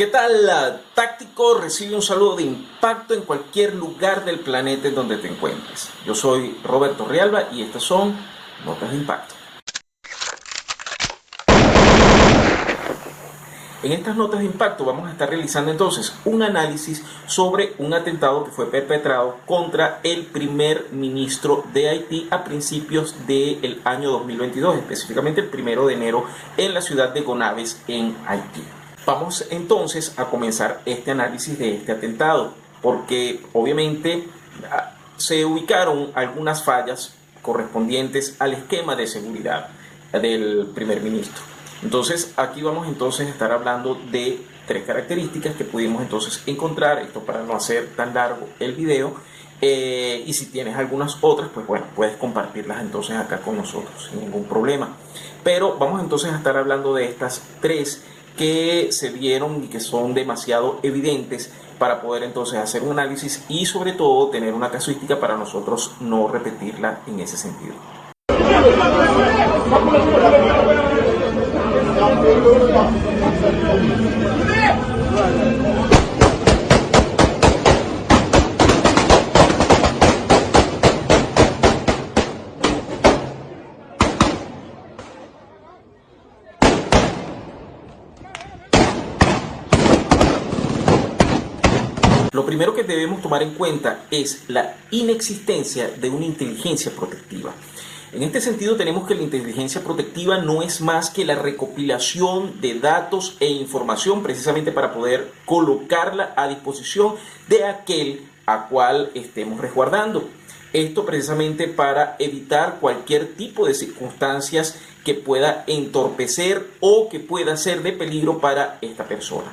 ¿Qué tal, táctico? Recibe un saludo de impacto en cualquier lugar del planeta en donde te encuentres. Yo soy Roberto Rialba y estas son Notas de Impacto. En estas notas de impacto vamos a estar realizando entonces un análisis sobre un atentado que fue perpetrado contra el primer ministro de Haití a principios del año 2022, específicamente el 1 de enero en la ciudad de Gonaves, en Haití. Vamos entonces a comenzar este análisis de este atentado, porque obviamente se ubicaron algunas fallas correspondientes al esquema de seguridad del primer ministro. Entonces aquí vamos entonces a estar hablando de tres características que pudimos entonces encontrar, esto para no hacer tan largo el video, y si tienes algunas otras, pues bueno, puedes compartirlas entonces acá con nosotros sin ningún problema. Pero vamos entonces a estar hablando de estas tres que se vieron y que son demasiado evidentes para poder entonces hacer un análisis y sobre todo tener una casuística para nosotros no repetirla en ese sentido. Lo primero que debemos tomar en cuenta es la inexistencia de una inteligencia protectiva. En este sentido tenemos que la inteligencia protectiva no es más que la recopilación de datos e información precisamente para poder colocarla a disposición de aquel a cual estemos resguardando. Esto precisamente para evitar cualquier tipo de circunstancias que pueda entorpecer o que pueda ser de peligro para esta persona.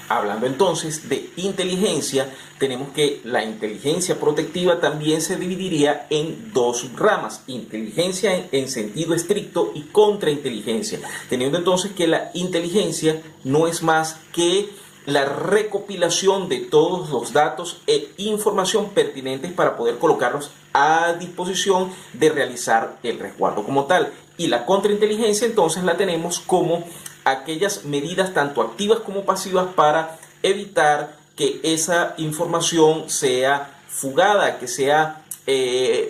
Hablando entonces de inteligencia, tenemos que la inteligencia protectiva también se dividiría en dos ramas: inteligencia en sentido estricto y contrainteligencia, teniendo entonces que la inteligencia no es más que la recopilación de todos los datos e información pertinentes para poder colocarlos a disposición de realizar el resguardo como tal. Y la contrainteligencia entonces la tenemos como aquellas medidas tanto activas como pasivas para evitar que esa información sea fugada, que sea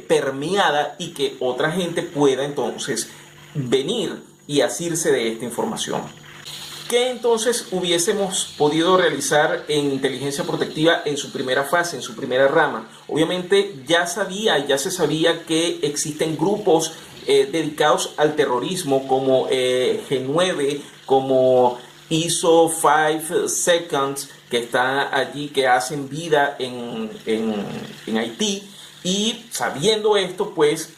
permeada y que otra gente pueda entonces venir y asirse de esta información. ¿Qué entonces hubiésemos podido realizar en inteligencia protectiva en su primera fase, en su primera rama? Obviamente ya se sabía que existen grupos dedicados al terrorismo como G9, como ISO 5 Seconds, que está allí, que hacen vida en Haití. Y sabiendo esto, pues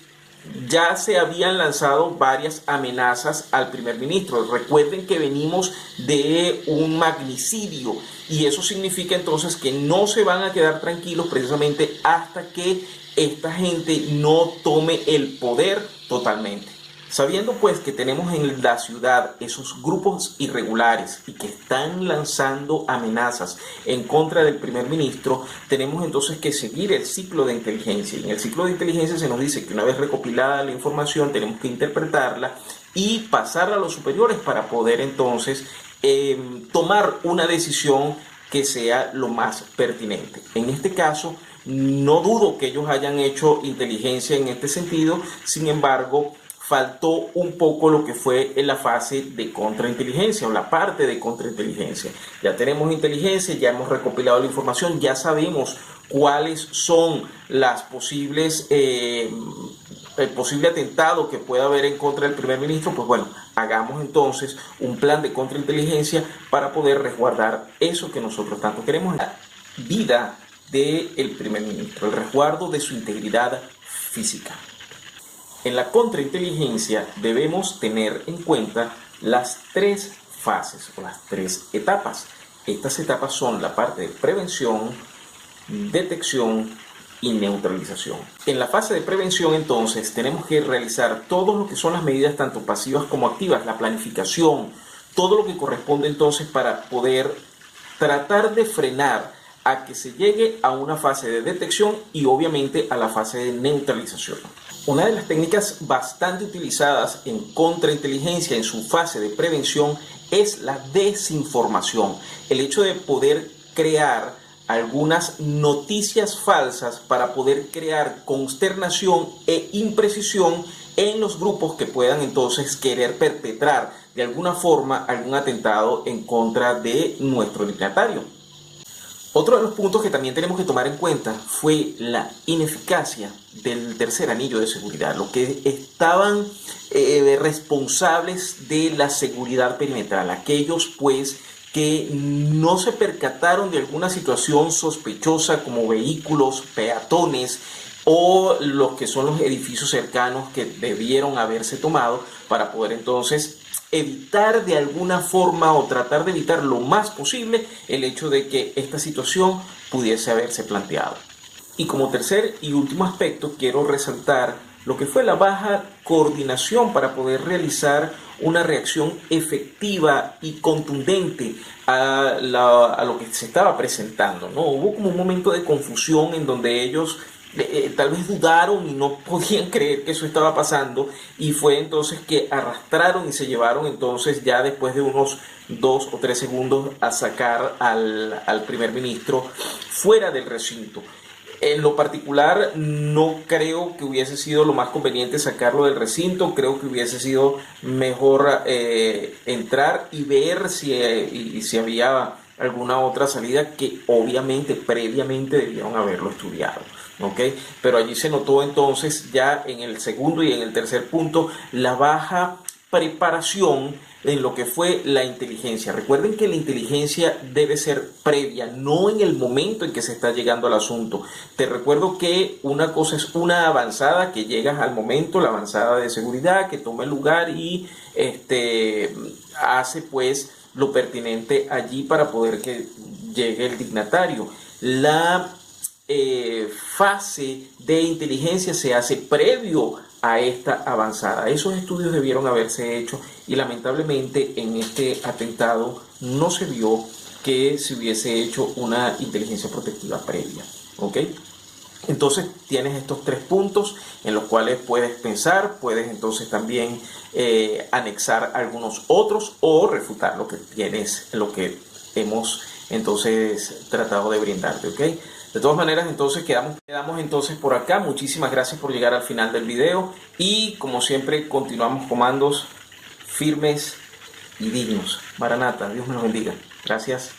ya se habían lanzado varias amenazas al primer ministro. Recuerden que venimos de un magnicidio y eso significa entonces que no se van a quedar tranquilos precisamente hasta que esta gente no tome el poder totalmente. Sabiendo pues que tenemos en la ciudad esos grupos irregulares y que están lanzando amenazas en contra del primer ministro, tenemos entonces que seguir el ciclo de inteligencia. Y en el ciclo de inteligencia se nos dice que una vez recopilada la información tenemos que interpretarla y pasarla a los superiores para poder entonces tomar una decisión que sea lo más pertinente. En este caso, no dudo que ellos hayan hecho inteligencia en este sentido, sin embargo, faltó un poco lo que fue en la fase de contrainteligencia o la parte de contrainteligencia. Ya tenemos inteligencia, ya hemos recopilado la información, ya sabemos cuáles son las posibles, el posible atentado que pueda haber en contra del primer ministro. Pues bueno, hagamos entonces un plan de contrainteligencia para poder resguardar eso que nosotros tanto queremos, la vida del primer ministro, el resguardo de su integridad física. En la contrainteligencia debemos tener en cuenta las tres fases o las tres etapas. Estas etapas son la parte de prevención, detección y neutralización. En la fase de prevención entonces tenemos que realizar todo lo que son las medidas tanto pasivas como activas, la planificación, todo lo que corresponde entonces para poder tratar de frenar a que se llegue a una fase de detección y obviamente a la fase de neutralización. Una de las técnicas bastante utilizadas en contrainteligencia en su fase de prevención es la desinformación. El hecho de poder crear algunas noticias falsas para poder crear consternación e imprecisión en los grupos que puedan entonces querer perpetrar de alguna forma algún atentado en contra de nuestro dignatario. Otro de los puntos que también tenemos que tomar en cuenta fue la ineficacia del tercer anillo de seguridad, los que estaban responsables de la seguridad perimetral, aquellos pues que no se percataron de alguna situación sospechosa como vehículos, peatones o los que son los edificios cercanos que debieron haberse tomado para poder entonces evitar de alguna forma o tratar de evitar lo más posible el hecho de que esta situación pudiese haberse planteado. Y como tercer y último aspecto quiero resaltar lo que fue la baja coordinación para poder realizar una reacción efectiva y contundente a lo que se estaba presentando, ¿no? Hubo como un momento de confusión en donde ellos tal vez dudaron y no podían creer que eso estaba pasando, y fue entonces que arrastraron y se llevaron entonces ya después de unos 2 o 3 segundos a sacar al primer ministro fuera del recinto. En lo particular no creo que hubiese sido lo más conveniente sacarlo del recinto, creo que hubiese sido mejor entrar y ver si había alguna otra salida que obviamente previamente debieron haberlo estudiado. ¿Okay? Pero allí se notó entonces ya en el segundo y en el tercer punto la baja preparación en lo que fue la inteligencia. Recuerden que la inteligencia debe ser previa, no en el momento en que se está llegando al asunto. Te recuerdo que una cosa es una avanzada que llegas al momento, la avanzada de seguridad que toma el lugar y hace pues lo pertinente allí para poder que llegue el dignatario. La fase de inteligencia se hace previo a esta avanzada. Esos estudios debieron haberse hecho y lamentablemente en este atentado no se vio que se hubiese hecho una inteligencia protectiva previa. ¿Ok? Entonces tienes estos 3 puntos en los cuales puedes pensar, puedes entonces también anexar algunos otros o refutar lo que tienes, lo que hemos entonces tratado de brindarte, ¿ok? De todas maneras, entonces quedamos entonces por acá. Muchísimas gracias por llegar al final del video y como siempre continuamos comandos firmes y dignos. Maranata, Dios me los bendiga. Gracias.